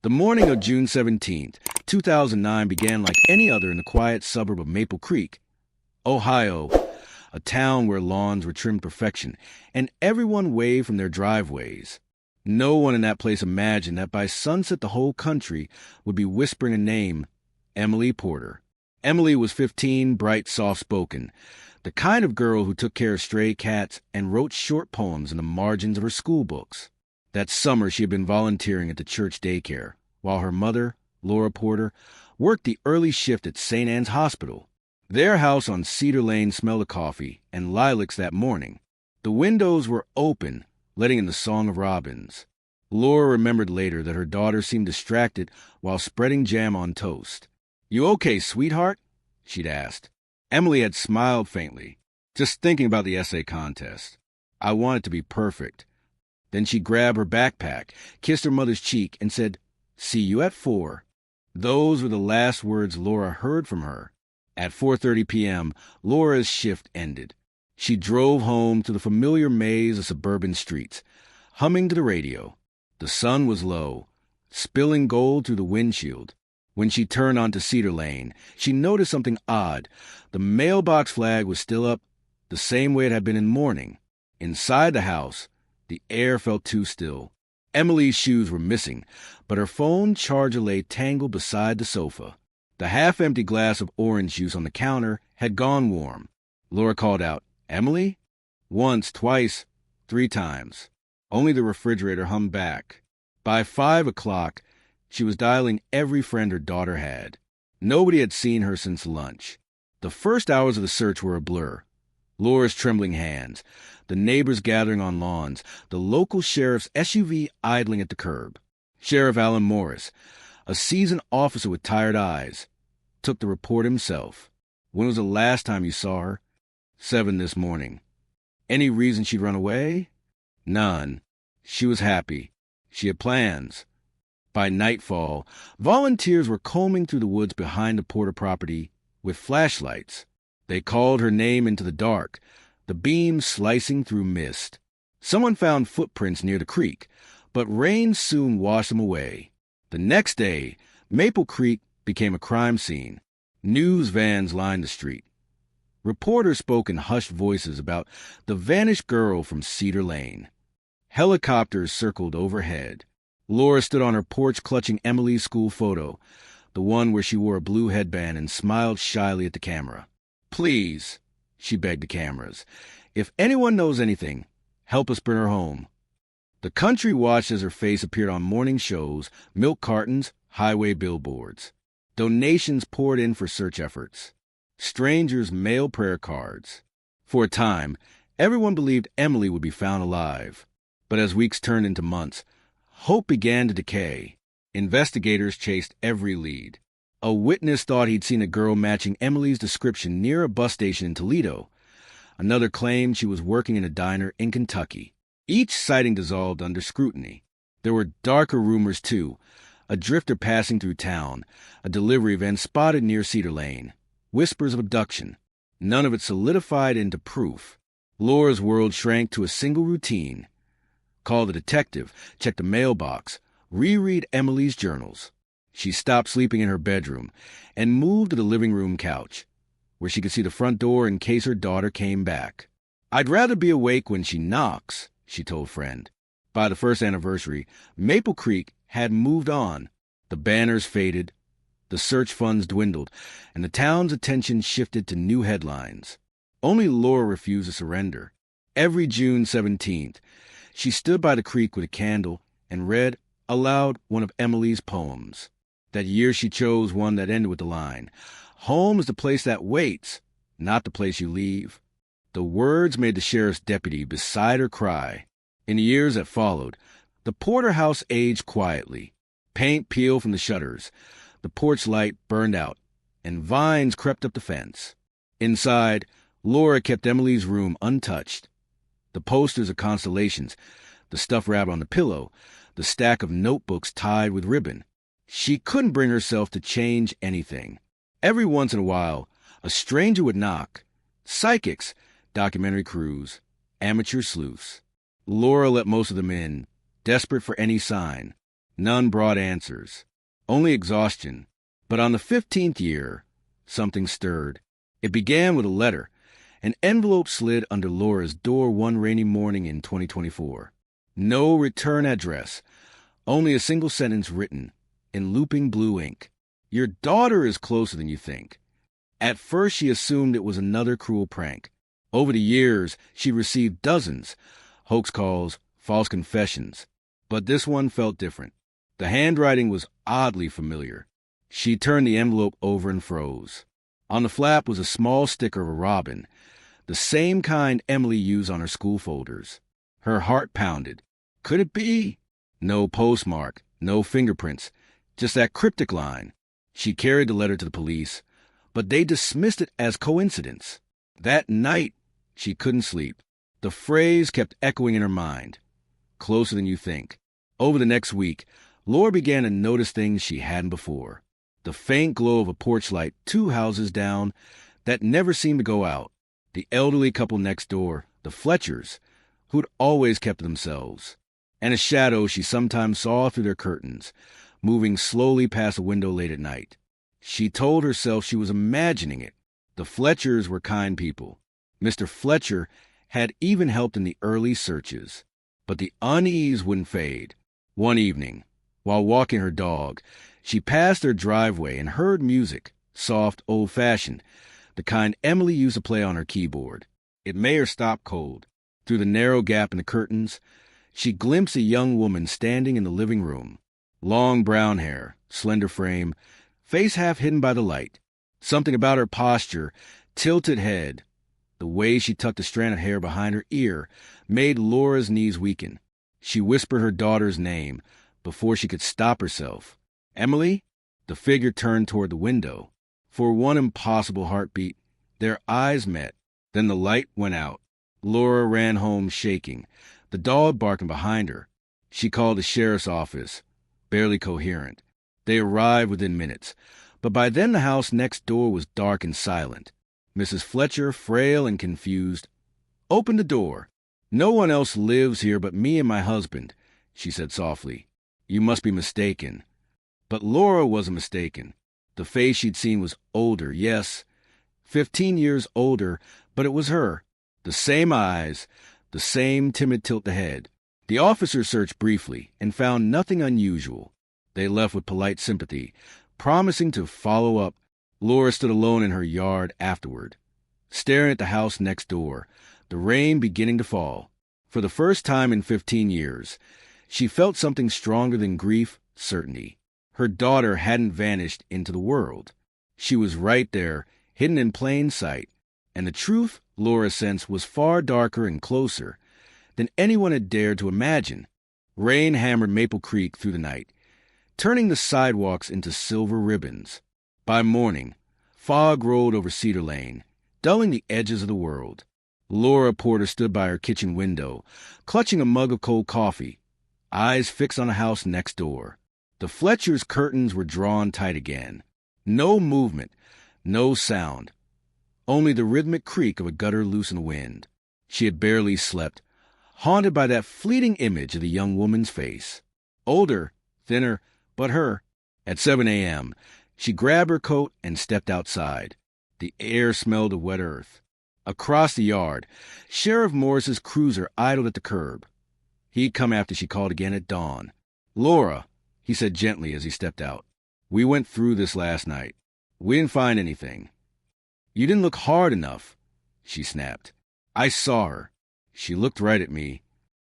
The morning of June 17th, 2009 began like any other in the quiet suburb of Maple Creek, Ohio, a town where lawns were trimmed perfection, and everyone waved from their driveways. No one in that place imagined that by sunset the whole country would be whispering a name, Emily Porter. Emily was 15, bright, soft-spoken, the kind of girl who took care of stray cats and wrote short poems in the margins of her school books. That summer she had been volunteering at the church daycare, while her mother, Laura Porter, worked the early shift at St. Anne's Hospital. Their house on Cedar Lane smelled of coffee and lilacs that morning. The windows were open, letting in the song of robins. Laura remembered later that her daughter seemed distracted while spreading jam on toast. "You okay, sweetheart?" she'd asked. Emily had smiled faintly, just thinking about the essay contest. "I want it to be perfect." Then she grabbed her backpack, kissed her mother's cheek, and said, "See you at 4." Those were the last words Laura heard from her. At 4:30 p.m., Laura's shift ended. She drove home to the familiar maze of suburban streets, humming to the radio. The sun was low, spilling gold through the windshield. When she turned onto Cedar Lane, she noticed something odd. The mailbox flag was still up, the same way it had been in morning. Inside the house, the air felt too still. Emily's shoes were missing, but her phone charger lay tangled beside the sofa. The half-empty glass of orange juice on the counter had gone warm. Laura called out, "Emily?" Once, twice, 3 times. Only the refrigerator hummed back. By 5 o'clock, she was dialing every friend her daughter had. Nobody had seen her since lunch. The first hours of the search were a blur. Laura's trembling hands, the neighbors gathering on lawns, the local sheriff's SUV idling at the curb. Sheriff Alan Morris, a seasoned officer with tired eyes, took the report himself. "When was the last time you saw her?" 7 this morning. "Any reason she'd run away?" "None. She was happy. She had plans." By nightfall, volunteers were combing through the woods behind the Porter property with flashlights. They called her name into the dark, the beams slicing through mist. Someone found footprints near the creek, but rain soon washed them away. The next day, Maple Creek became a crime scene. News vans lined the street. Reporters spoke in hushed voices about the vanished girl from Cedar Lane. Helicopters circled overhead. Laura stood on her porch clutching Emily's school photo, the one where she wore a blue headband and smiled shyly at the camera. "Please," she begged the cameras, "if anyone knows anything, help us bring her home." The country watched as her face appeared on morning shows, milk cartons, highway billboards. Donations poured in for search efforts. Strangers mailed prayer cards. For a time, everyone believed Emily would be found alive. But as weeks turned into months, hope began to decay. Investigators chased every lead. A witness thought he'd seen a girl matching Emily's description near a bus station in Toledo. Another claimed she was working in a diner in Kentucky. Each sighting dissolved under scrutiny. There were darker rumors, too. A drifter passing through town, a delivery van spotted near Cedar Lane, whispers of abduction. None of it solidified into proof. Laura's world shrank to a single routine. Call the detective, check the mailbox, reread Emily's journals. She stopped sleeping in her bedroom and moved to the living room couch, where she could see the front door in case her daughter came back. "I'd rather be awake when she knocks," she told a friend. By the first anniversary, Maple Creek had moved on. The banners faded, the search funds dwindled, and the town's attention shifted to new headlines. Only Laura refused to surrender. Every June 17th, she stood by the creek with a candle and read aloud one of Emily's poems. That year she chose one that ended with the line, "Home is the place that waits, not the place you leave." The words made the sheriff's deputy beside her cry. In the years that followed, the Porter house aged quietly. Paint peeled from the shutters, the porch light burned out, and vines crept up the fence. Inside, Laura kept Emily's room untouched. The posters of constellations, the stuffed rabbit on the pillow, the stack of notebooks tied with ribbon. She couldn't bring herself to change anything. Every once in a while, a stranger would knock. Psychics, documentary crews, amateur sleuths. Laura let most of them in, desperate for any sign. None brought answers, only exhaustion. But on the 15th year, something stirred. It began with a letter. An envelope slid under Laura's door one rainy morning in 2024. No return address, only a single sentence written in looping blue ink. Your daughter is closer than you think. At first, she assumed it was another cruel prank. Over the years, she received dozens, hoax calls, false confessions. But this one felt different. The handwriting was oddly familiar. She turned the envelope over and froze. On the flap was a small sticker of a robin, the same kind Emily used on her school folders. Her heart pounded. Could it be? No postmark, no fingerprints, just that cryptic line. She carried the letter to the police, but they dismissed it as coincidence. That night, she couldn't sleep. The phrase kept echoing in her mind. Closer than you think. Over the next week, Laura began to notice things she hadn't before. The faint glow of a porch light 2 houses down that never seemed to go out. The elderly couple next door, the Fletchers, who'd always kept to themselves. And a shadow she sometimes saw through their curtains, moving slowly past a window late at night. She told herself she was imagining it. The Fletchers were kind people. Mr. Fletcher had even helped in the early searches. But the unease wouldn't fade. One evening, while walking her dog, she passed their driveway and heard music, soft, old-fashioned, the kind Emily used to play on her keyboard. It made her stop cold. Through the narrow gap in the curtains, she glimpsed a young woman standing in the living room. Long brown hair, slender frame, face half hidden by the light. Something about her posture, tilted head, the way she tucked a strand of hair behind her ear, made Laura's knees weaken. She whispered her daughter's name before she could stop herself. Emily? The figure turned toward the window. For one impossible heartbeat, their eyes met. Then the light went out. Laura ran home shaking, the dog barking behind her. She called the sheriff's office, barely coherent. They arrived within minutes, but by then the house next door was dark and silent. Mrs. Fletcher, frail and confused, opened the door. No one else lives here but me and my husband, she said softly. You must be mistaken. But Laura wasn't mistaken. The face she'd seen was older, yes, 15 years older, but it was her. The same eyes, the same timid tilt to head. The officers searched briefly and found nothing unusual. They left with polite sympathy, promising to follow up. Laura stood alone in her yard afterward, staring at the house next door, the rain beginning to fall. For the first time in 15 years, she felt something stronger than grief, certainty. Her daughter hadn't vanished into the world. She was right there, hidden in plain sight, and the truth, Laura sensed, was far darker and closer than anyone had dared to imagine. Rain hammered Maple Creek through the night, turning the sidewalks into silver ribbons. By morning, fog rolled over Cedar Lane, dulling the edges of the world. Laura Porter stood by her kitchen window, clutching a mug of cold coffee, eyes fixed on the house next door. The Fletchers' curtains were drawn tight again. No movement, no sound, only the rhythmic creak of a gutter loose in the wind. She had barely slept, haunted by that fleeting image of the young woman's face. Older, thinner, but her. At 7 a.m., she grabbed her coat and stepped outside. The air smelled of wet earth. Across the yard, Sheriff Morris's cruiser idled at the curb. He'd come after she called again at dawn. Laura, he said gently as he stepped out. We went through this last night. We didn't find anything. You didn't look hard enough, she snapped. I saw her. She looked right at me.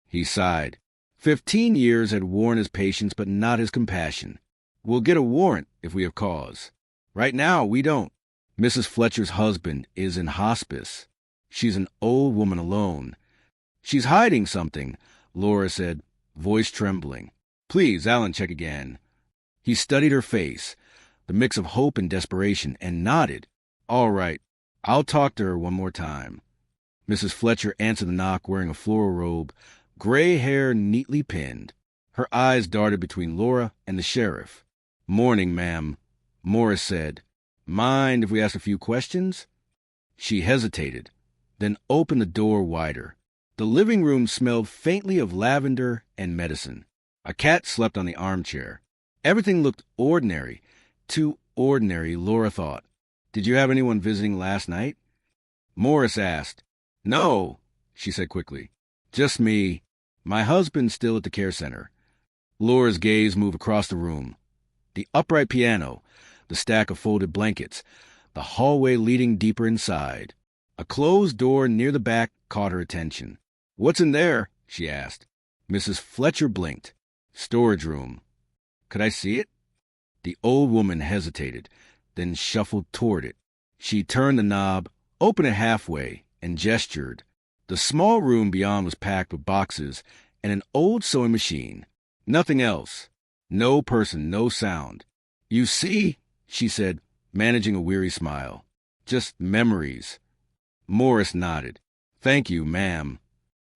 He sighed. 15 years had worn his patience, but not his compassion. We'll get a warrant if we have cause. Right now, we don't. Mrs. Fletcher's husband is in hospice. She's an old woman alone. She's hiding something, Laura said, voice trembling. Please, Alan, check again. He studied her face, the mix of hope and desperation, and nodded. All right, I'll talk to her one more time. Mrs. Fletcher answered the knock wearing a floral robe, gray hair neatly pinned. Her eyes darted between Laura and the sheriff. Morning, ma'am, Morris said. Mind if we ask a few questions? She hesitated, then opened the door wider. The living room smelled faintly of lavender and medicine. A cat slept on the armchair. Everything looked ordinary. Too ordinary, Laura thought. Did you have anyone visiting last night? Morris asked. No, she said quickly. Just me. My husband's still at the care center. Laura's gaze moved across the room. The upright piano, the stack of folded blankets, the hallway leading deeper inside. A closed door near the back caught her attention. What's in there? She asked. Mrs. Fletcher blinked. Storage room. Could I see it? The old woman hesitated, then shuffled toward it. She turned the knob, opened it halfway, and gestured. The small room beyond was packed with boxes and an old sewing machine. Nothing else. No person, no sound. You see, she said, managing a weary smile. Just memories. Morris nodded. Thank you, ma'am.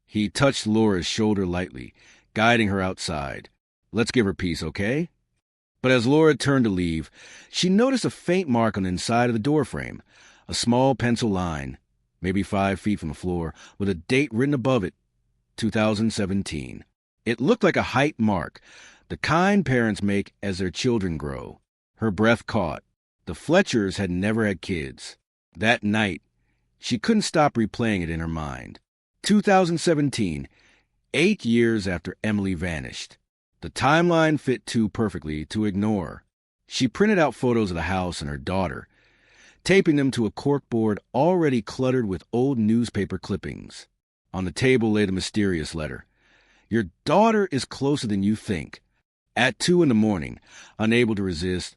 He touched Laura's shoulder lightly, guiding her outside. Let's give her peace, okay? But as Laura turned to leave, she noticed a faint mark on the inside of the doorframe, a small pencil line, maybe 5 feet from the floor, with a date written above it, 2017. It looked like a height mark, the kind parents make as their children grow. Her breath caught. The Fletchers had never had kids. That night, she couldn't stop replaying it in her mind. 2017, 8 years after Emily vanished. The timeline fit too perfectly to ignore. She printed out photos of the house and her daughter, taping them to a corkboard already cluttered with old newspaper clippings. On the table lay the mysterious letter. Your daughter is closer than you think. At 2 a.m, unable to resist,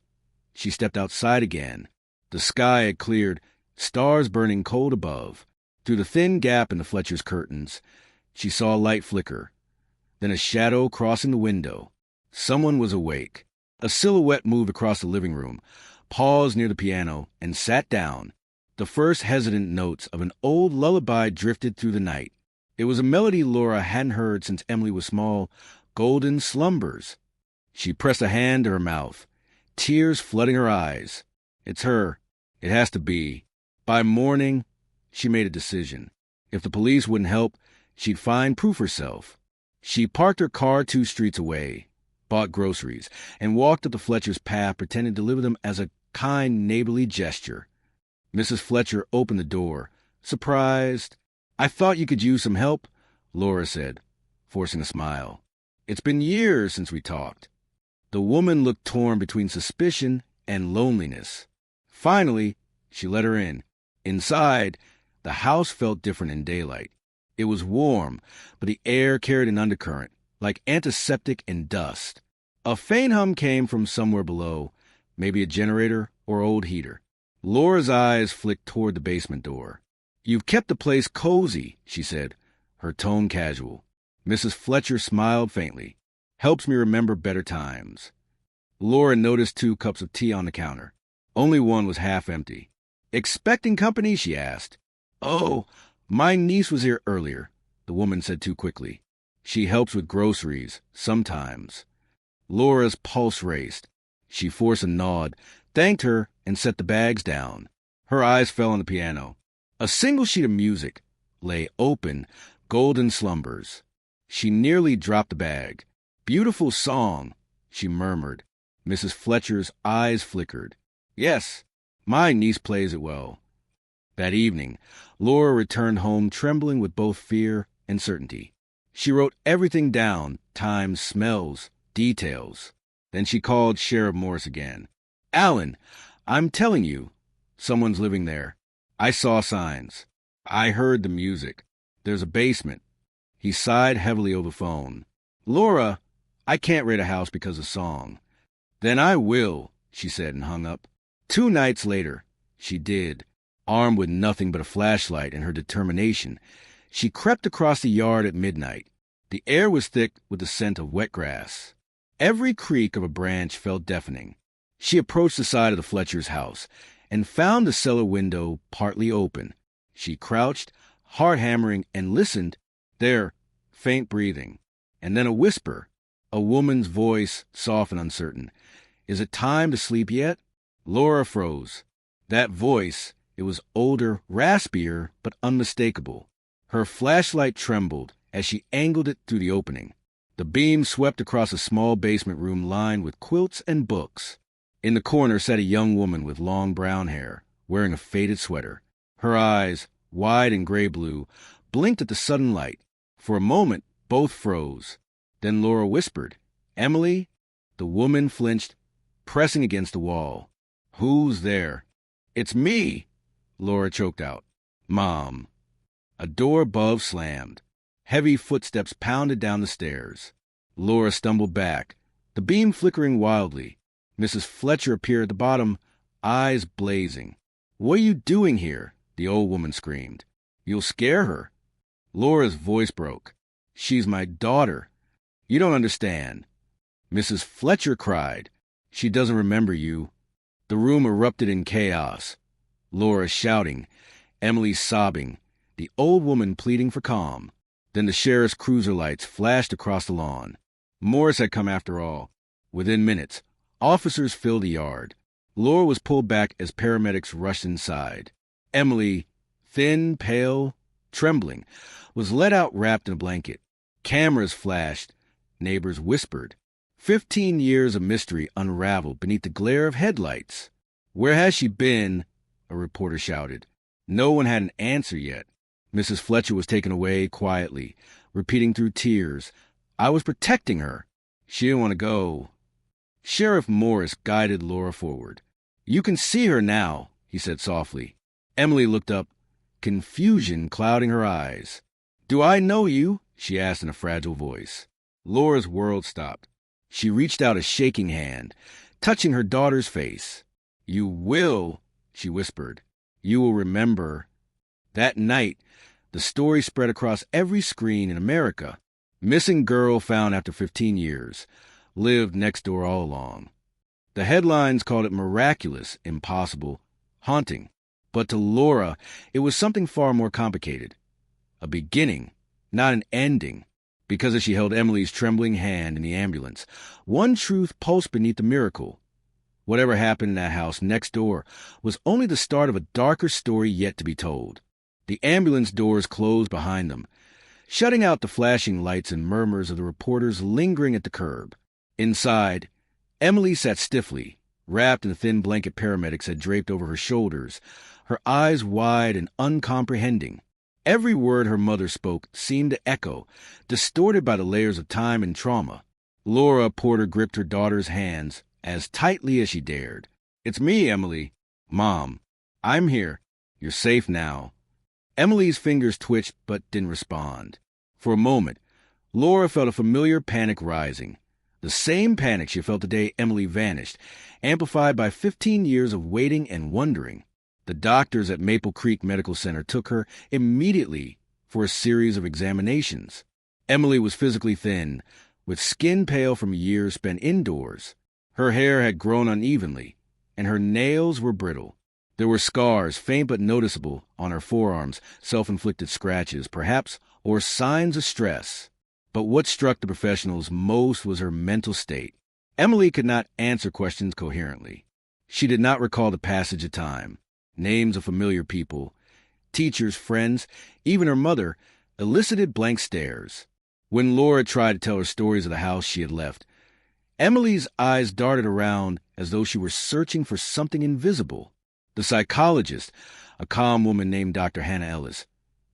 she stepped outside again. The sky had cleared, stars burning cold above. Through the thin gap in the Fletcher's curtains, she saw a light flicker, then a shadow crossing the window. Someone was awake. A silhouette moved across the living room, paused near the piano, and sat down. The first hesitant notes of an old lullaby drifted through the night. It was a melody Laura hadn't heard since Emily was small, Golden Slumbers. She pressed a hand to her mouth, tears flooding her eyes. It's her. It has to be. By morning, she made a decision. If the police wouldn't help, she'd find proof herself. She parked her car 2 streets away, bought groceries, and walked up the Fletcher's path, pretending to deliver them as a kind, neighborly gesture. Mrs. Fletcher opened the door, surprised. I thought you could use some help, Laura said, forcing a smile. It's been years since we talked. The woman looked torn between suspicion and loneliness. Finally, she let her in. Inside, the house felt different in daylight. It was warm, but the air carried an undercurrent, like antiseptic and dust. A faint hum came from somewhere below, maybe a generator or old heater. Laura's eyes flicked toward the basement door. You've kept the place cozy, she said, her tone casual. Mrs. Fletcher smiled faintly. Helps me remember better times. Laura noticed 2 cups of tea on the counter. Only one was half empty. Expecting company? She asked. Oh, my niece was here earlier, the woman said too quickly. She helps with groceries, sometimes. Laura's pulse raced. She forced a nod, thanked her, and set the bags down. Her eyes fell on the piano. A single sheet of music lay open, Golden Slumbers. She nearly dropped the bag. Beautiful song, she murmured. Mrs. Fletcher's eyes flickered. Yes, my niece plays it well. That evening, Laura returned home trembling with both fear and certainty. She wrote everything down, times, smells, details. Then she called Sheriff Morris again. Alan, I'm telling you, someone's living there. I saw signs. I heard the music. There's a basement. He sighed heavily over the phone. Laura, I can't rate a house because of song. Then I will, she said and hung up. 2 nights later, she did. Armed with nothing but a flashlight and her determination, she crept across the yard at midnight. The air was thick with the scent of wet grass. Every creak of a branch felt deafening. She approached the side of the Fletcher's house and found the cellar window partly open. She crouched, heart hammering, and listened. There, faint breathing. And then a whisper, a woman's voice, soft and uncertain. Is it time to sleep yet? Laura froze. That voice, it was older, raspier, but unmistakable. Her flashlight trembled as she angled it through the opening. The beam swept across a small basement room lined with quilts and books. In the corner sat a young woman with long brown hair, wearing a faded sweater. Her eyes, wide and gray-blue, blinked at the sudden light. For a moment, both froze. Then Laura whispered, "Emily?" The woman flinched, pressing against the wall. "Who's there?" "It's me," Laura choked out. "Mom." A door above slammed. Heavy footsteps pounded down the stairs. Laura stumbled back, the beam flickering wildly. Mrs. Fletcher appeared at the bottom, eyes blazing. "What are you doing here?" the old woman screamed. "You'll scare her." Laura's voice broke. "She's my daughter. You don't understand." Mrs. Fletcher cried. "She doesn't remember you." The room erupted in chaos. Laura shouting, Emily sobbing, the old woman pleading for calm. Then the sheriff's cruiser lights flashed across the lawn. Morris had come after all. Within minutes, officers filled the yard. Laura was pulled back as paramedics rushed inside. Emily, thin, pale, trembling, was led out wrapped in a blanket. Cameras flashed. Neighbors whispered. 15 years of mystery unraveled beneath the glare of headlights. "Where has she been?" a reporter shouted. No one had an answer yet. Mrs. Fletcher was taken away quietly, repeating through tears, "I was protecting her. She didn't want to go." Sheriff Morris guided Laura forward. "You can see her now," he said softly. Emily looked up, confusion clouding her eyes. "Do I know you?" she asked in a fragile voice. Laura's world stopped. She reached out a shaking hand, touching her daughter's face. "You will," she whispered. "You will remember." That night, the story spread across every screen in America. Missing girl found after 15 years. Lived next door all along. The headlines called it miraculous, impossible, haunting. But to Laura, it was something far more complicated. A beginning, not an ending. Because as she held Emily's trembling hand in the ambulance, one truth pulsed beneath the miracle. Whatever happened in that house next door was only the start of a darker story yet to be told. The ambulance doors closed behind them, shutting out the flashing lights and murmurs of the reporters lingering at the curb. Inside, Emily sat stiffly, wrapped in the thin blanket paramedics had draped over her shoulders, her eyes wide and uncomprehending. Every word her mother spoke seemed to echo, distorted by the layers of time and trauma. Laura Porter gripped her daughter's hands as tightly as she dared. "It's me, Emily." "Mom, I'm here. You're safe now." Emily's fingers twitched but didn't respond. For a moment, Laura felt a familiar panic rising. The same panic she felt the day Emily vanished, amplified by 15 years of waiting and wondering. The doctors at Maple Creek Medical Center took her immediately for a series of examinations. Emily was physically thin, with skin pale from years spent indoors. Her hair had grown unevenly, and her nails were brittle. There were scars, faint but noticeable, on her forearms, self-inflicted scratches, perhaps, or signs of stress. But what struck the professionals most was her mental state. Emily could not answer questions coherently. She did not recall the passage of time. Names of familiar people, teachers, friends, even her mother, elicited blank stares. When Laura tried to tell her stories of the house she had left, Emily's eyes darted around as though she were searching for something invisible. The psychologist, a calm woman named Dr. Hannah Ellis,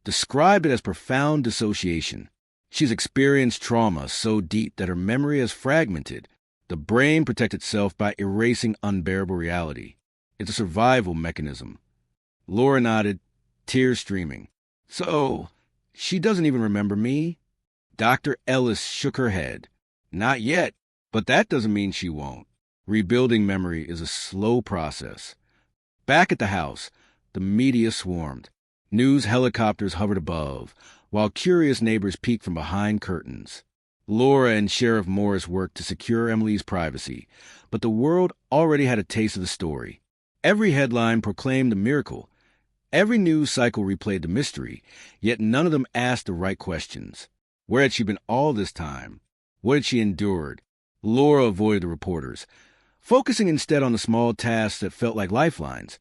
described it as profound dissociation. She's experienced trauma so deep that her memory is fragmented. The brain protects itself by erasing unbearable reality. It's a survival mechanism. Laura nodded, tears streaming. "So, she doesn't even remember me?" Dr. Ellis shook her head. "Not yet, but that doesn't mean she won't. Rebuilding memory is a slow process." Back at the house, the media swarmed. News helicopters hovered above, while curious neighbors peeked from behind curtains. Laura and Sheriff Morris worked to secure Emily's privacy, but the world already had a taste of the story. Every headline proclaimed the miracle. Every news cycle replayed the mystery, yet none of them asked the right questions. Where had she been all this time? What had she endured? Laura avoided the reporters, focusing instead on the small tasks that felt like lifelines,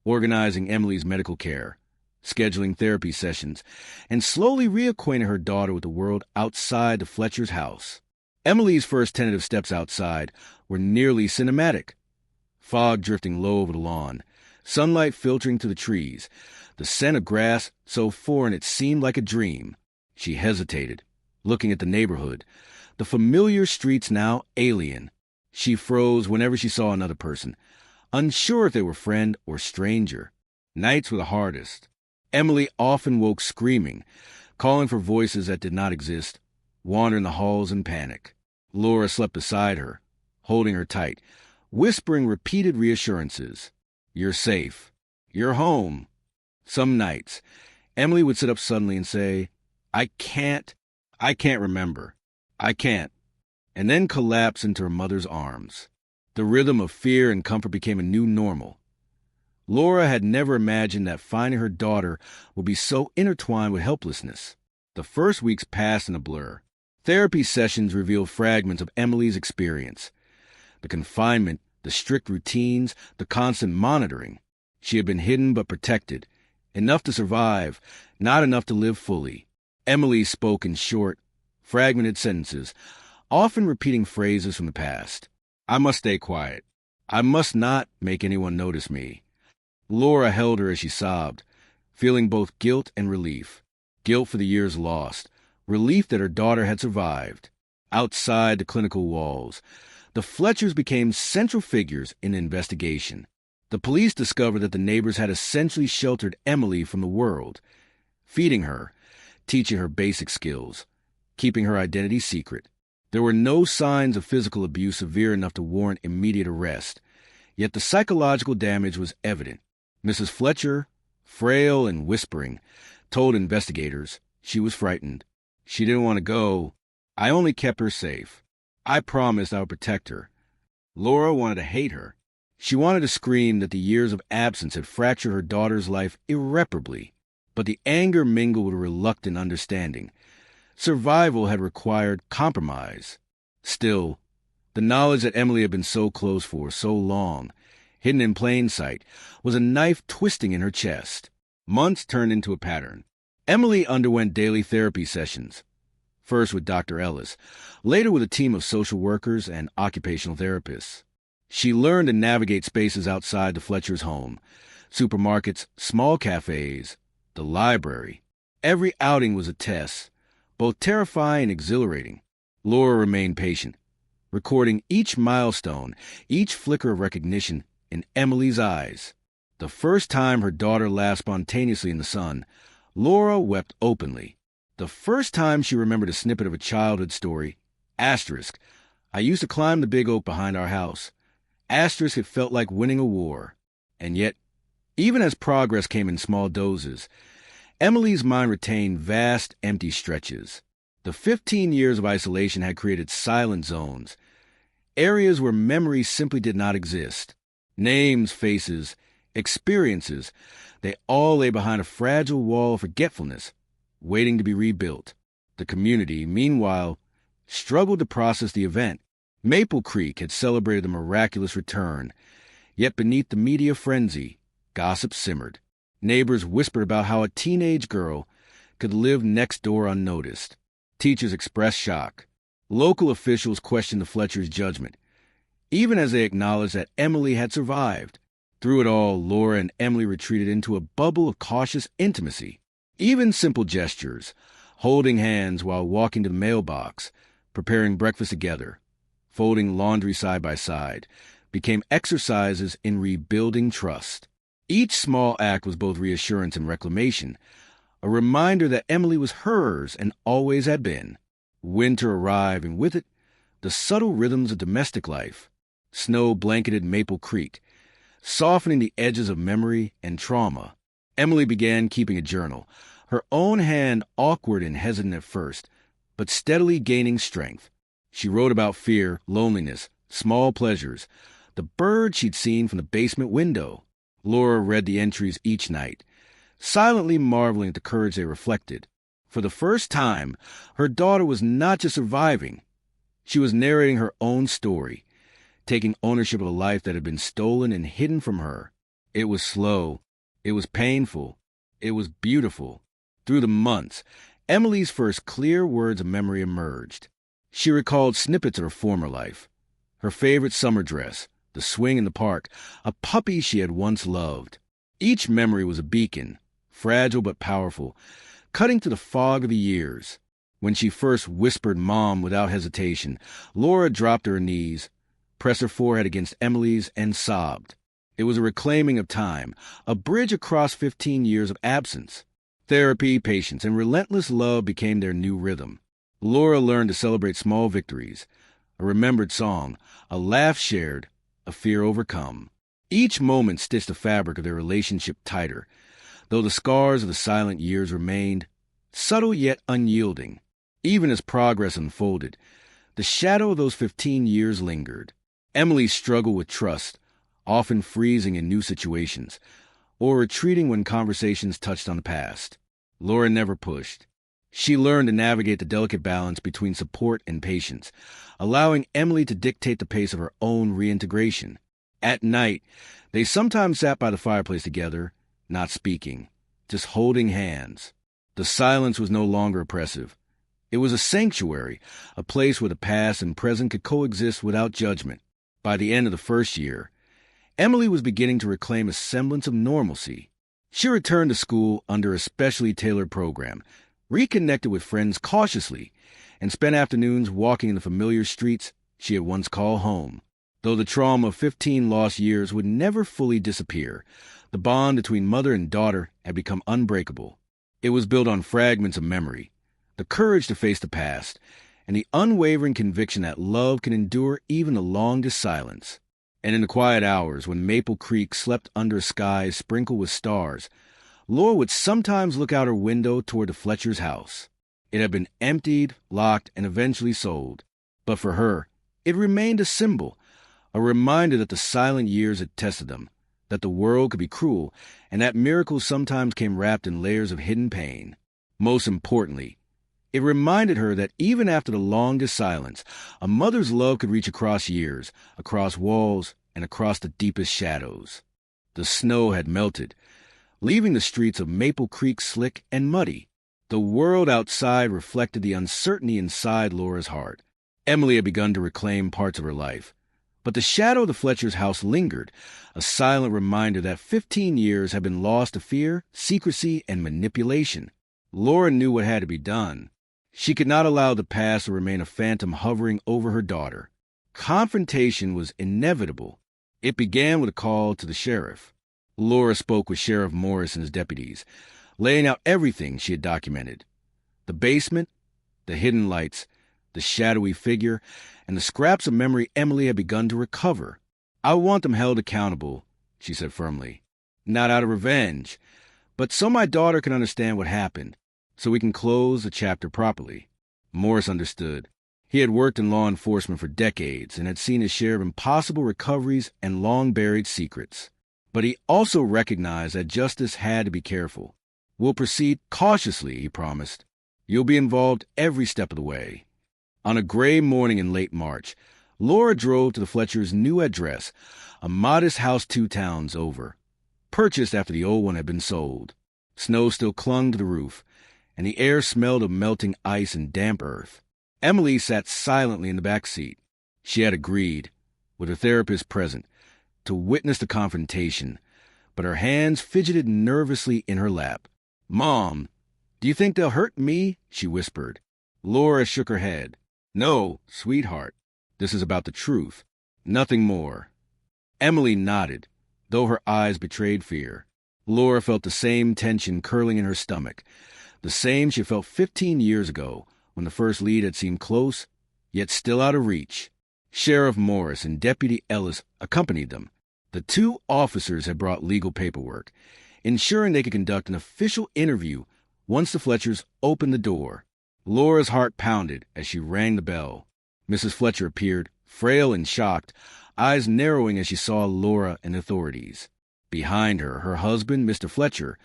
organizing Emily's medical care, scheduling therapy sessions, and slowly reacquainting her daughter with the world outside the Fletcher's house. Emily's first tentative steps outside were nearly cinematic. Fog drifting low over the lawn, sunlight filtering through the trees, the scent of grass so foreign it seemed like a dream. She hesitated, looking at the neighborhood, the familiar streets now alien. She froze whenever she saw another person, unsure if they were friend or stranger. Nights were the hardest. Emily often woke screaming, calling for voices that did not exist, wandering the halls in panic. Laura slept beside her, holding her tight, whispering repeated reassurances. You're safe. You're home. Some nights, Emily would sit up suddenly and say, I can't remember. I can't. And then collapse into her mother's arms. The rhythm of fear and comfort became a new normal. Laura had never imagined that finding her daughter would be so intertwined with helplessness. The first weeks passed in a blur. Therapy sessions revealed fragments of Emily's experience. The confinement, the strict routines, the constant monitoring. She had been hidden but protected. Enough to survive, not enough to live fully. Emily spoke in short, fragmented sentences, often repeating phrases from the past. I must stay quiet. I must not make anyone notice me. Laura held her as she sobbed, feeling both guilt and relief. Guilt for the years lost, relief that her daughter had survived. Outside the clinical walls, the Fletchers became central figures in the investigation. The police discovered that the neighbors had essentially sheltered Emily from the world, feeding her, teaching her basic skills, keeping her identity secret. There were no signs of physical abuse severe enough to warrant immediate arrest, yet the psychological damage was evident. Mrs. Fletcher, frail and whispering, told investigators she was frightened. She didn't want to go. I only kept her safe. I promised I would protect her. Laura wanted to hate her. She wanted to scream that the years of absence had fractured her daughter's life irreparably, but the anger mingled with reluctant understanding. Survival had required compromise. Still, the knowledge that Emily had been so close for so long, hidden in plain sight, was a knife twisting in her chest. Months turned into a pattern. Emily underwent daily therapy sessions, first with Dr. Ellis, later with a team of social workers and occupational therapists. She learned to navigate spaces outside the Fletcher's home, supermarkets, small cafes, the library. Every outing was a test, both terrifying and exhilarating. Laura remained patient, recording each milestone, each flicker of recognition in Emily's eyes. The first time her daughter laughed spontaneously in the sun, Laura wept openly. The first time she remembered a snippet of a childhood story, asterisk, I used to climb the big oak behind our house. Asterisk, it felt like winning a war. And yet, even as progress came in small doses, Emily's mind retained vast, empty stretches. The 15 years of isolation had created silent zones, areas where memories simply did not exist. Names, faces, experiences, they all lay behind a fragile wall of forgetfulness, waiting to be rebuilt. The community, meanwhile, struggled to process the event. Maple Creek had celebrated the miraculous return, yet beneath the media frenzy, gossip simmered. Neighbors whispered about how a teenage girl could live next door unnoticed. Teachers expressed shock. Local officials questioned the Fletchers' judgment, even as they acknowledged that Emily had survived. Through it all, Laura and Emily retreated into a bubble of cautious intimacy. Even simple gestures, holding hands while walking to the mailbox, preparing breakfast together, folding laundry side by side, became exercises in rebuilding trust. Each small act was both reassurance and reclamation, a reminder that Emily was hers and always had been. Winter arrived, and with it, the subtle rhythms of domestic life. Snow blanketed Maple Creek, softening the edges of memory and trauma. Emily began keeping a journal, her own hand awkward and hesitant at first, but steadily gaining strength. She wrote about fear, loneliness, small pleasures, the bird she'd seen from the basement window. Laura read the entries each night, silently marveling at the courage they reflected. For the first time, her daughter was not just surviving. She was narrating her own story, taking ownership of a life that had been stolen and hidden from her. It was slow. It was painful. It was beautiful. Through the months, Emily's first clear words of memory emerged. She recalled snippets of her former life. Her favorite summer dress, the swing in the park, a puppy she had once loved. Each memory was a beacon, fragile but powerful, cutting through the fog of the years. When she first whispered Mom without hesitation, Laura dropped to her knees, pressed her forehead against Emily's, and sobbed. It was a reclaiming of time, a bridge across 15 years of absence. Therapy, patience, and relentless love became their new rhythm. Laura learned to celebrate small victories, a remembered song, a laugh shared, a fear overcome. Each moment stitched the fabric of their relationship tighter, though the scars of the silent years remained, subtle yet unyielding. Even as progress unfolded, the shadow of those 15 years lingered. Emily struggled with trust, often freezing in new situations, or retreating when conversations touched on the past. Laura never pushed. She learned to navigate the delicate balance between support and patience, allowing Emily to dictate the pace of her own reintegration. At night, they sometimes sat by the fireplace together, not speaking, just holding hands. The silence was no longer oppressive. It was a sanctuary, a place where the past and present could coexist without judgment. By the end of the first year, Emily was beginning to reclaim a semblance of normalcy. She returned to school under a specially tailored program, reconnected with friends cautiously, and spent afternoons walking in the familiar streets she had once called home. Though the trauma of 15 lost years would never fully disappear, the bond between mother and daughter had become unbreakable. It was built on fragments of memory, the courage to face the past, and the unwavering conviction that love can endure even the longest silence. And in the quiet hours, when Maple Creek slept under a sky sprinkled with stars, Laura would sometimes look out her window toward the Fletcher's house. It had been emptied, locked, and eventually sold. But for her, it remained a symbol, a reminder that the silent years had tested them, that the world could be cruel, and that miracles sometimes came wrapped in layers of hidden pain. Most importantly, it reminded her that even after the longest silence, a mother's love could reach across years, across walls, and across the deepest shadows. The snow had melted, leaving the streets of Maple Creek slick and muddy. The world outside reflected the uncertainty inside Laura's heart. Emily had begun to reclaim parts of her life, but the shadow of the Fletcher's house lingered, a silent reminder that 15 years had been lost to fear, secrecy, and manipulation. Laura knew what had to be done. She could not allow the past to remain a phantom hovering over her daughter. Confrontation was inevitable. It began with a call to the sheriff. Laura spoke with Sheriff Morris and his deputies, laying out everything she had documented. The basement, the hidden lights, the shadowy figure, and the scraps of memory Emily had begun to recover. "I want them held accountable," she said firmly. "Not out of revenge, but so my daughter can understand what happened, so we can close the chapter properly." Morris understood. He had worked in law enforcement for decades and had seen his share of impossible recoveries and long-buried secrets. But he also recognized that justice had to be careful. "We'll proceed cautiously," he promised. "You'll be involved every step of the way." On a gray morning in late March, Laura drove to the Fletcher's new address, a modest house 2 towns over, purchased after the old one had been sold. Snow still clung to the roof, and the air smelled of melting ice and damp earth. Emily sat silently in the back seat. She had agreed, with her therapist present, to witness the confrontation, but her hands fidgeted nervously in her lap. "Mom, do you think they'll hurt me?" she whispered. Laura shook her head. "No, sweetheart. This is about the truth. Nothing more." Emily nodded, though her eyes betrayed fear. Laura felt the same tension curling in her stomach, the same she felt 15 years ago, when the first lead had seemed close, yet still out of reach. Sheriff Morris and Deputy Ellis accompanied them. The 2 officers had brought legal paperwork, ensuring they could conduct an official interview once the Fletchers opened the door. Laura's heart pounded as she rang the bell. Mrs. Fletcher appeared, frail and shocked, eyes narrowing as she saw Laura and authorities. Behind her, her husband, Mr. Fletcher,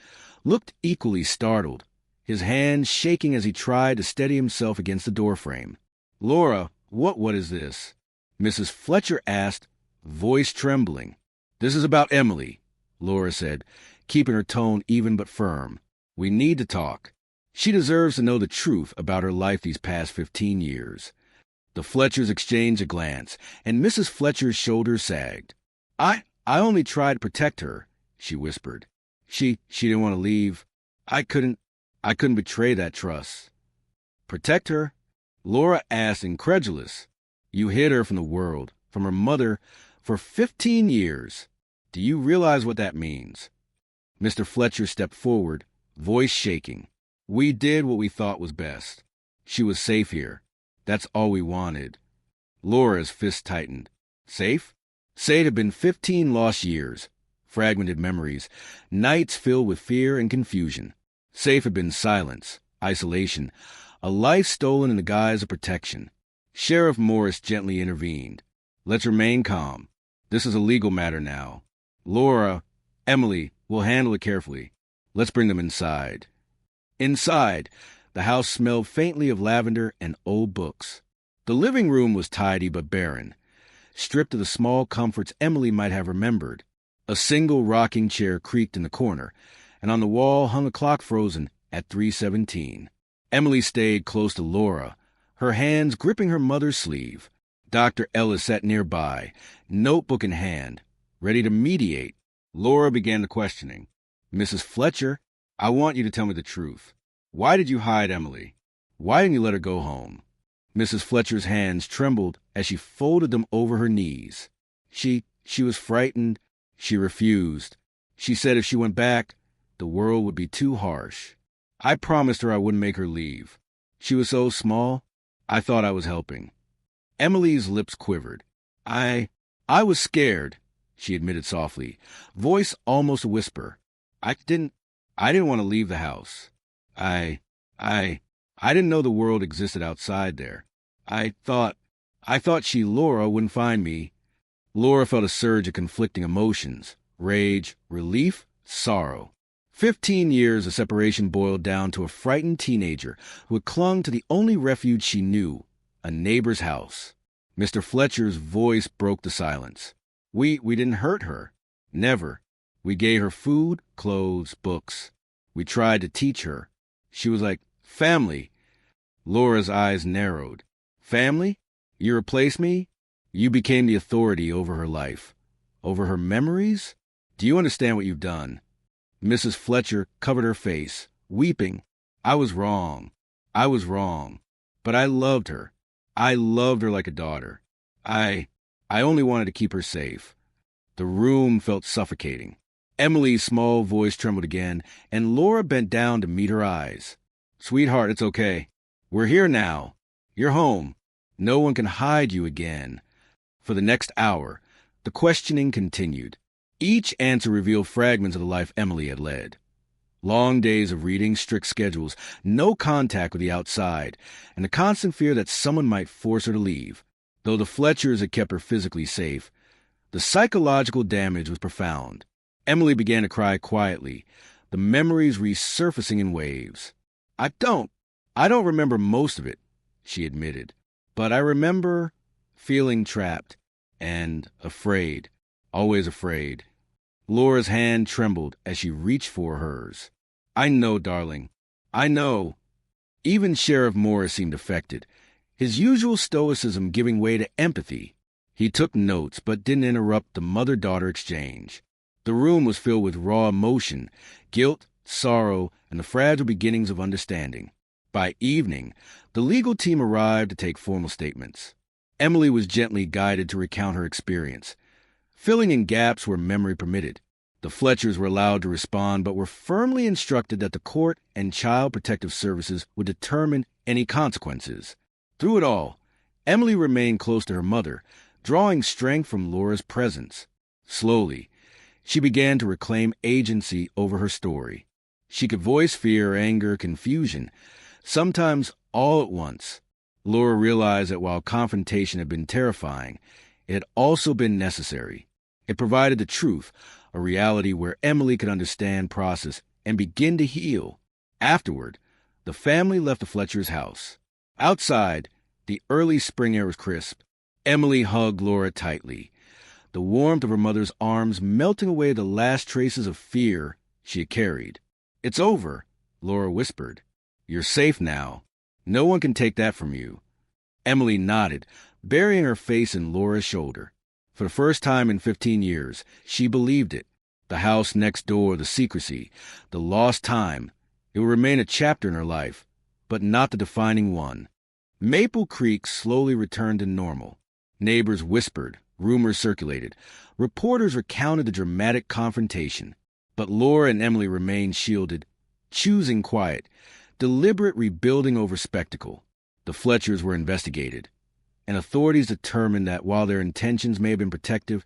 looked equally startled, his hands shaking as he tried to steady himself against the doorframe. "Laura, what is this?" Mrs. Fletcher asked, voice trembling. "This is about Emily," Laura said, keeping her tone even but firm. "We need to talk. She deserves to know the truth about her life these past 15 years." The Fletchers exchanged a glance, and Mrs. Fletcher's shoulders sagged. I only tried to protect her," she whispered. She didn't want to leave. I couldn't betray that trust." "Protect her?" Laura asked, incredulous. "You hid her from the world, from her mother, for 15 years. Do you realize what that means?" Mr. Fletcher stepped forward, voice shaking. "We did what we thought was best. She was safe here. That's all we wanted." Laura's fist tightened. Safe? Say it had been 15 lost years, fragmented memories, nights filled with fear and confusion. Safe had been silence, isolation, a life stolen in the guise of protection. Sheriff Morris gently intervened. "Let's remain calm. This is a legal matter now. Laura, Emily, will handle it carefully. Let's bring them inside." Inside, the house smelled faintly of lavender and old books. The living room was tidy but barren, stripped of the small comforts Emily might have remembered. A single rocking chair creaked in the corner, and on the wall hung a clock frozen at 3:17. Emily stayed close to Laura, her hands gripping her mother's sleeve. Dr. Ellis sat nearby, notebook in hand, ready to mediate. Laura began the questioning. "Mrs. Fletcher, I want you to tell me the truth. Why did you hide Emily? Why didn't you let her go home?" Mrs. Fletcher's hands trembled as she folded them over her knees. She was frightened. She refused. She said if she went back, the world would be too harsh. I promised her I wouldn't make her leave. She was so small, I thought I was helping. Emily's lips quivered. I was scared," she admitted softly, voice almost a whisper. I didn't want to leave the house. I didn't know the world existed outside there. I thought Laura wouldn't find me." Laura felt a surge of conflicting emotions, rage, relief, sorrow. 15 years of separation boiled down to a frightened teenager who had clung to the only refuge she knew, a neighbor's house. Mr. Fletcher's voice broke the silence. We didn't hurt her. Never. We gave her food, clothes, books. We tried to teach her. She was like family. Laura's eyes narrowed. Family? You replaced me? You became the authority over her life. Over her memories? Do you understand what you've done? Mrs. Fletcher covered her face, weeping. I was wrong. But I loved her. I loved her like a daughter. I only wanted to keep her safe. The room felt suffocating. Emily's small voice trembled again, and Laura bent down to meet her eyes. "Sweetheart, it's okay. We're here now. You're home. No one can hide you again." For the next hour, the questioning continued. Each answer revealed fragments of the life Emily had led. Long days of reading, strict schedules, no contact with the outside, and the constant fear that someone might force her to leave. Though the Fletchers had kept her physically safe, the psychological damage was profound. Emily began to cry quietly, the memories resurfacing in waves. I don't remember most of it," she admitted. "But I remember feeling trapped and afraid, always afraid." Laura's hand trembled as she reached for hers. "I know, darling. I know." Even Sheriff Morris seemed affected, his usual stoicism giving way to empathy. He took notes but didn't interrupt the mother-daughter exchange. The room was filled with raw emotion, guilt, sorrow, and the fragile beginnings of understanding. By evening, the legal team arrived to take formal statements. Emily was gently guided to recount her experience, filling in gaps where memory permitted. The Fletchers were allowed to respond, but were firmly instructed that the court and Child Protective Services would determine any consequences. Through it all, Emily remained close to her mother, drawing strength from Laura's presence. Slowly, she began to reclaim agency over her story. She could voice fear, anger, confusion, sometimes all at once. Laura realized that while confrontation had been terrifying, it had also been necessary. It provided the truth, a reality where Emily could understand, process, and begin to heal. Afterward, the family left the Fletcher's house. Outside, the early spring air was crisp. Emily hugged Laura tightly, the warmth of her mother's arms melting away the last traces of fear she had carried. "It's over," Laura whispered. "You're safe now. No one can take that from you." Emily nodded, burying her face in Laura's shoulder. For the first time in 15 years, she believed it. The house next door, the secrecy, the lost time, it would remain a chapter in her life, but not the defining one. Maple Creek slowly returned to normal. Neighbors whispered, rumors circulated, reporters recounted the dramatic confrontation. But Laura and Emily remained shielded, choosing quiet, deliberate rebuilding over spectacle. The Fletchers were investigated, and authorities determined that while their intentions may have been protective,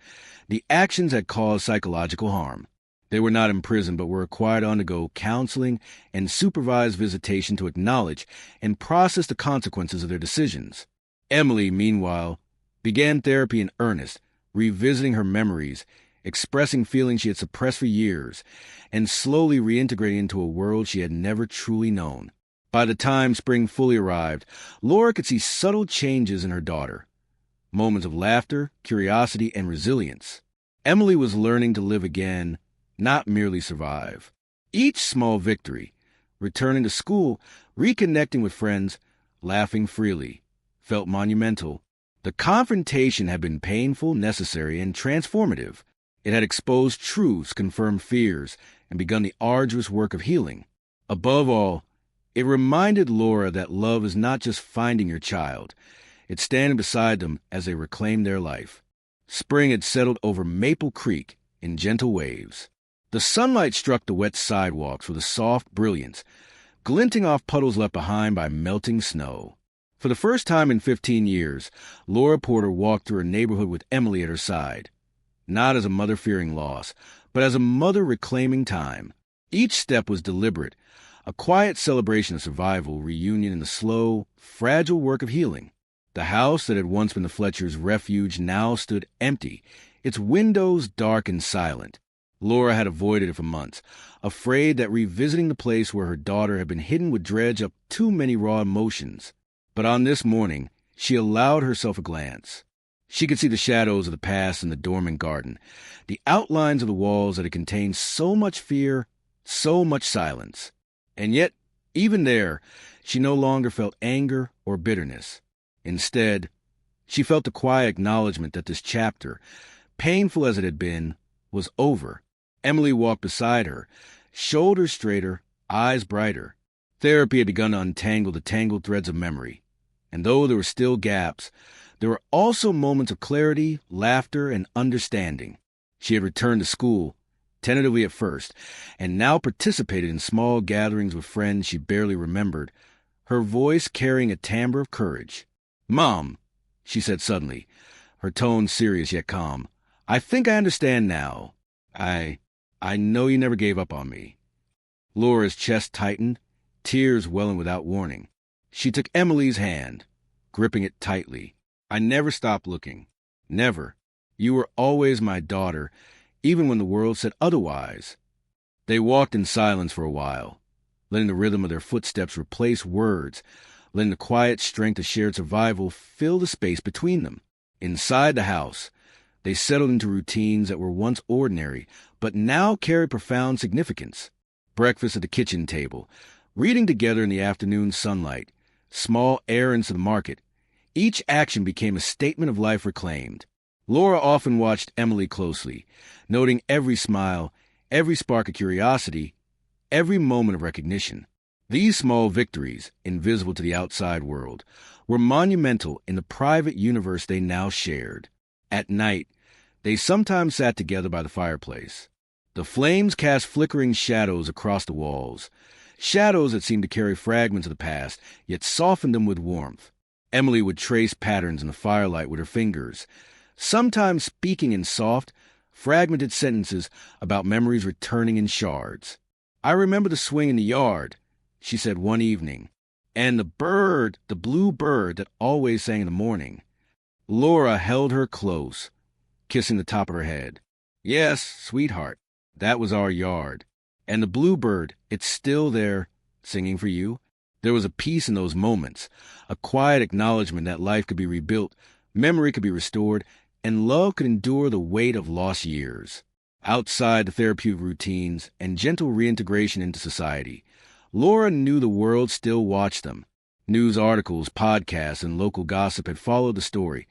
the actions had caused psychological harm. They were not imprisoned but were required to undergo counseling and supervised visitation to acknowledge and process the consequences of their decisions. Emily, meanwhile, began therapy in earnest, revisiting her memories, expressing feelings she had suppressed for years, and slowly reintegrating into a world she had never truly known. By the time spring fully arrived, Laura could see subtle changes in her daughter. Moments of laughter, curiosity, and resilience. Emily was learning to live again, not merely survive. Each small victory, returning to school, reconnecting with friends, laughing freely, felt monumental. The confrontation had been painful, necessary, and transformative. It had exposed truths, confirmed fears, and begun the arduous work of healing. Above all, it reminded Laura that love is not just finding your child. It's standing beside them as they reclaim their life. Spring had settled over Maple Creek in gentle waves. The sunlight struck the wet sidewalks with a soft brilliance, glinting off puddles left behind by melting snow. For the first time in 15 years, Laura Porter walked through her neighborhood with Emily at her side. Not as a mother fearing loss, but as a mother reclaiming time. Each step was deliberate, a quiet celebration of survival, reunion in the slow, fragile work of healing. The house that had once been the Fletchers' refuge now stood empty, its windows dark and silent. Laura had avoided it for months, afraid that revisiting the place where her daughter had been hidden would dredge up too many raw emotions. But on this morning, she allowed herself a glance. She could see the shadows of the past in the dormant garden, the outlines of the walls that had contained so much fear, so much silence. And yet, even there, she no longer felt anger or bitterness. Instead, she felt the quiet acknowledgement that this chapter, painful as it had been, was over. Emily walked beside her, shoulders straighter, eyes brighter. Therapy had begun to untangle the tangled threads of memory. And though there were still gaps, there were also moments of clarity, laughter, and understanding. She had returned to school, tentatively at first, and now participated in small gatherings with friends she barely remembered, her voice carrying a timbre of courage. "Mom," she said suddenly, her tone serious yet calm, "I think I understand now. I know you never gave up on me." Laura's chest tightened, tears welling without warning. She took Emily's hand, gripping it tightly. "I never stopped looking. Never. You were always my daughter, even when the world said otherwise." They walked in silence for a while, letting the rhythm of their footsteps replace words, letting the quiet strength of shared survival fill the space between them. Inside the house, they settled into routines that were once ordinary, but now carried profound significance. Breakfast at the kitchen table, reading together in the afternoon sunlight, small errands to the market. Each action became a statement of life reclaimed. Laura often watched Emily closely, noting every smile, every spark of curiosity, every moment of recognition. These small victories, invisible to the outside world, were monumental in the private universe they now shared. At night, they sometimes sat together by the fireplace. The flames cast flickering shadows across the walls, shadows that seemed to carry fragments of the past, yet softened them with warmth. Emily would trace patterns in the firelight with her fingers, sometimes speaking in soft, fragmented sentences about memories returning in shards. "I remember the swing in the yard," she said one evening, "and the blue bird that always sang in the morning." Laura held her close, kissing the top of her head. "Yes, sweetheart, that was our yard. And the bluebird, it's still there, singing for you." There was a peace in those moments, a quiet acknowledgement that life could be rebuilt, memory could be restored, and love could endure the weight of lost years. Outside the therapeutic routines and gentle reintegration into society, Laura knew the world still watched them, News articles, podcasts, and local gossip had followed the story,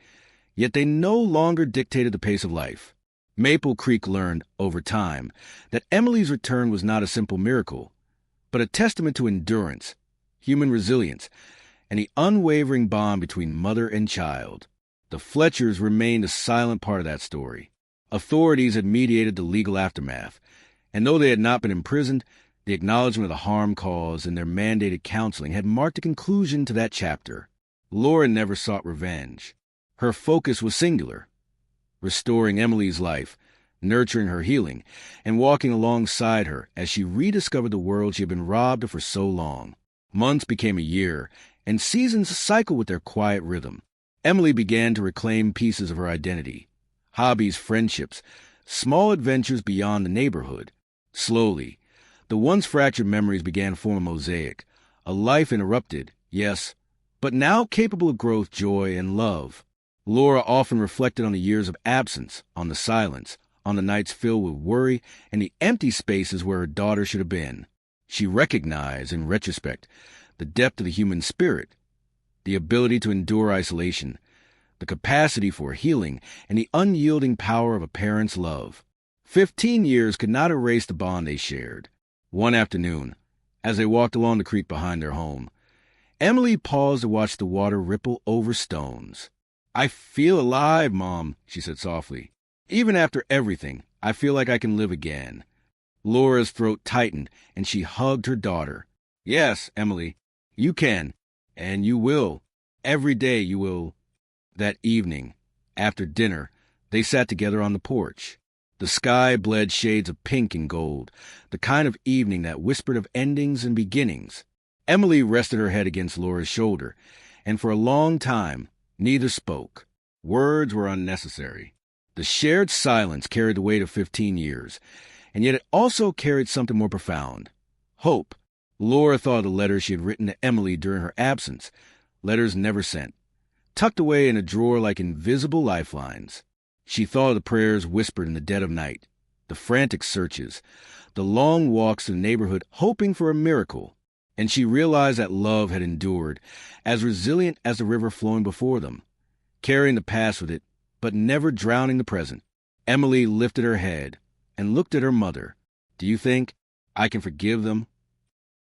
yet they no longer dictated the pace of life. Maple Creek learned, over time, that Emily's return was not a simple miracle, but a testament to endurance, human resilience, and the unwavering bond between mother and child. The Fletchers remained a silent part of that story. Authorities had mediated the legal aftermath, and though they had not been imprisoned, the acknowledgement of the harm caused and their mandated counseling had marked a conclusion to that chapter. Laura never sought revenge. Her focus was singular: restoring Emily's life, nurturing her healing, and walking alongside her as she rediscovered the world she had been robbed of for so long. Months became a year, and seasons cycled with their quiet rhythm. Emily began to reclaim pieces of her identity: hobbies, friendships, small adventures beyond the neighborhood. Slowly, the once fractured memories began to form a mosaic, a life interrupted, yes, but now capable of growth, joy, and love. Laura often reflected on the years of absence, on the silence, on the nights filled with worry, and the empty spaces where her daughter should have been. She recognized, in retrospect, the depth of the human spirit, the ability to endure isolation, the capacity for healing, and the unyielding power of a parent's love. 15 years could not erase the bond they shared. One afternoon, as they walked along the creek behind their home, Emily paused to watch the water ripple over stones. "I feel alive, Mom," she said softly. "Even after everything, I feel like I can live again." Laura's throat tightened, and she hugged her daughter. "Yes, Emily, you can, and you will. Every day you will." That evening, after dinner, they sat together on the porch. The sky bled shades of pink and gold, the kind of evening that whispered of endings and beginnings. Emily rested her head against Laura's shoulder, and for a long time, neither spoke. Words were unnecessary. The shared silence carried the weight of 15 years, and yet it also carried something more profound: hope. Laura thought of the letters she had written to Emily during her absence, letters never sent, tucked away in a drawer like invisible lifelines. She thought of the prayers whispered in the dead of night, the frantic searches, the long walks to the neighborhood hoping for a miracle, and she realized that love had endured, as resilient as the river flowing before them, carrying the past with it, but never drowning the present. Emily lifted her head and looked at her mother. "Do you think I can forgive them?"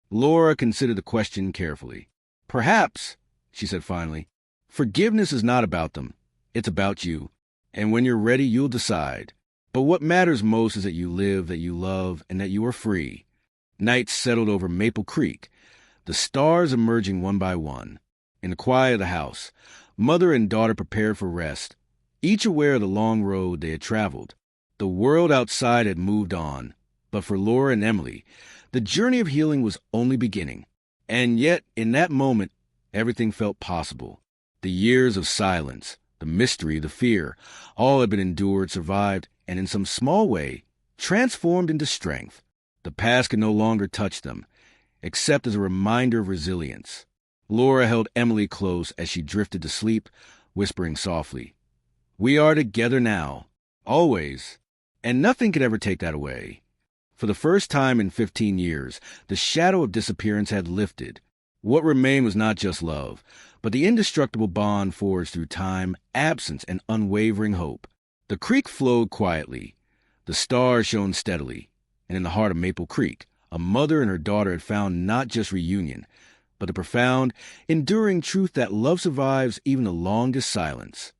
Laura considered the question carefully. "Perhaps," she said finally. "Forgiveness is not about them. It's about you. And when you're ready, you'll decide. But what matters most is that you live, that you love, and that you are free." Night settled over Maple Creek, the stars emerging one by one. In the quiet of the house, mother and daughter prepared for rest, each aware of the long road they had traveled. The world outside had moved on, but for Laura and Emily, the journey of healing was only beginning. And yet, in that moment, everything felt possible. The years of silence, the mystery, the fear, all had been endured, survived, and in some small way, transformed into strength. The past could no longer touch them, except as a reminder of resilience. Laura held Emily close as she drifted to sleep, whispering softly, "We are together now, always, and nothing could ever take that away." For the first time in 15 years, the shadow of disappearance had lifted. What remained was not just love, but the indestructible bond forged through time, absence, and unwavering hope. The creek flowed quietly. The stars shone steadily. And in the heart of Maple Creek, a mother and her daughter had found not just reunion, but the profound, enduring truth that love survives even the longest silence.